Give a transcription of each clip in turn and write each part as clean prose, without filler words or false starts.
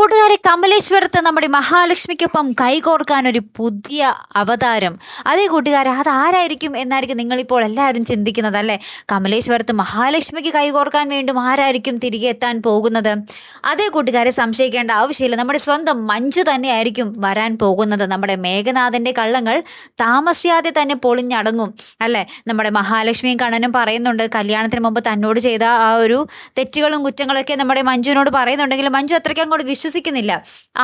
കൂട്ടുകാരെ, കമലേശ്വരത്ത് നമ്മുടെ മഹാലക്ഷ്മിക്കൊപ്പം കൈകോർക്കാൻ ഒരു പുതിയ അവതാരം. അതേ കൂട്ടുകാരെ, അതാരായിരിക്കും എന്നായിരിക്കും നിങ്ങളിപ്പോൾ എല്ലാവരും ചിന്തിക്കുന്നത് അല്ലേ? കമലേശ്വരത്ത് മഹാലക്ഷ്മിക്ക് കൈകോർക്കാൻ വീണ്ടും ആരായിരിക്കും തിരികെ എത്താൻ പോകുന്നത്? അതേ കൂട്ടുകാരെ, സംശയിക്കേണ്ട ആവശ്യമില്ല. നമ്മുടെ സ്വന്തം മഞ്ജു തന്നെയായിരിക്കും വരാൻ പോകുന്നത്. നമ്മുടെ മേഘനാഥന്റെ കള്ളങ്ങൾ താമസിയാതെ തന്നെ പൊളിഞ്ഞടങ്ങും അല്ലേ? നമ്മുടെ മഹാലക്ഷ്മിയും കണ്ണനും പറയുന്നുണ്ട്, കല്യാണത്തിന് മുമ്പ് തന്നോട് ചെയ്ത ആ ഒരു തെറ്റുകളും കുറ്റങ്ങളൊക്കെ നമ്മുടെ മഞ്ജുവിനോട് പറയുന്നുണ്ടെങ്കിലും മഞ്ജു അത്രയ്ക്ക് അങ്ങോട്ട് വിശ്വസിക്കുന്നില്ല.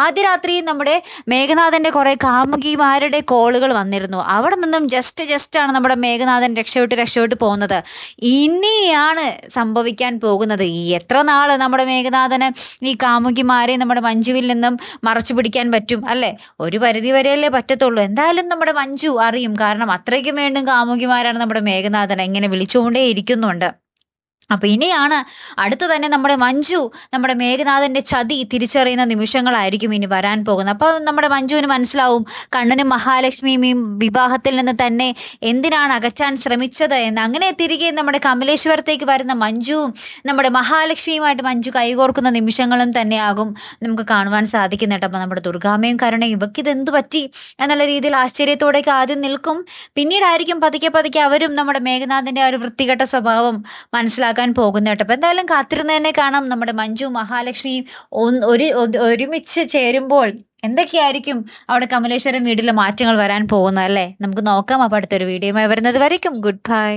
ആദ്യ രാത്രി നമ്മുടെ മേഘനാഥന്റെ കുറെ കാമുകിമാരുടെ കോളുകൾ വന്നിരുന്നു. അവിടെ നിന്നും ജസ്റ്റ് ആണ് നമ്മുടെ മേഘനാഥൻ രക്ഷപ്പെട്ട് പോകുന്നത്. ഇനിയാണ് സംഭവിക്കാൻ പോകുന്നത്. ഈ എത്ര നാള് നമ്മുടെ മേഘനാഥന് ഈ കാമുകിമാരെ നമ്മുടെ മഞ്ജുവിൽ നിന്നും മറച്ചു പിടിക്കാൻ പറ്റും അല്ലേ? ഒരു പരിധി വരെയല്ലേ പറ്റത്തുള്ളൂ. എന്തായാലും നമ്മുടെ മഞ്ജു അറിയും. കാരണം അത്രയ്ക്കും വേണ്ടും കാമുകിമാരാണ് നമ്മുടെ മേഘനാഥൻ. ഇങ്ങനെ വിളിച്ചുകൊണ്ടേ ഇരിക്കുന്നുണ്ട്. അപ്പൊ ഇനിയാണ് അടുത്ത് തന്നെ നമ്മുടെ മഞ്ജു നമ്മുടെ മേഘനാഥന്റെ ചതി തിരിച്ചറിയുന്ന നിമിഷങ്ങളായിരിക്കും ഇനി വരാൻ പോകുന്നത്. അപ്പൊ നമ്മുടെ മഞ്ജുവിന് മനസ്സിലാവും കണ്ണനും മഹാലക്ഷ്മിയും ഈ വിവാഹത്തിൽ നിന്ന് തന്നെ എന്തിനാണ് അകറ്റാൻ ശ്രമിച്ചത് എന്ന്. അങ്ങനെ തിരികെ നമ്മുടെ കമലേശ്വരത്തേക്ക് വരുന്ന മഞ്ജുവും നമ്മുടെ മഹാലക്ഷ്മിയുമായിട്ട് മഞ്ജു കൈകോർക്കുന്ന നിമിഷങ്ങളും തന്നെയാകും നമുക്ക് കാണുവാൻ സാധിക്കുന്നുണ്ട്. അപ്പൊ നമ്മുടെ ദുർഗാമ്മയും കരുണയും ഇവക്കിത് എന്ത് പറ്റി എന്നുള്ള രീതിയിൽ ആശ്ചര്യത്തോടെയൊക്കെ ആദ്യം നിൽക്കും. പിന്നീടായിരിക്കും പതുക്കെ അവരും നമ്മുടെ മേഘനാഥന്റെ ആ ഒരു വൃത്തികെട്ട സ്വഭാവം മനസ്സിലാക്കാൻ പോകുന്ന കേട്ടോ. അപ്പൊ എന്തായാലും കാത്തിരുന്ന് തന്നെ കാണാം. നമ്മുടെ മഞ്ജു മഹാലക്ഷ്മിയും ഒരുമിച്ച് ചേരുമ്പോൾ എന്തൊക്കെയായിരിക്കും അവിടെ കമലേശ്വരം വീട്ടിലെ മാറ്റങ്ങൾ വരാൻ പോകുന്നത് അല്ലേ? നമുക്ക് നോക്കാം. അപ്പൊ അടുത്തൊരു വീഡിയോയുമായി വരുന്നത് വരയ്ക്കും ഗുഡ് ബൈ.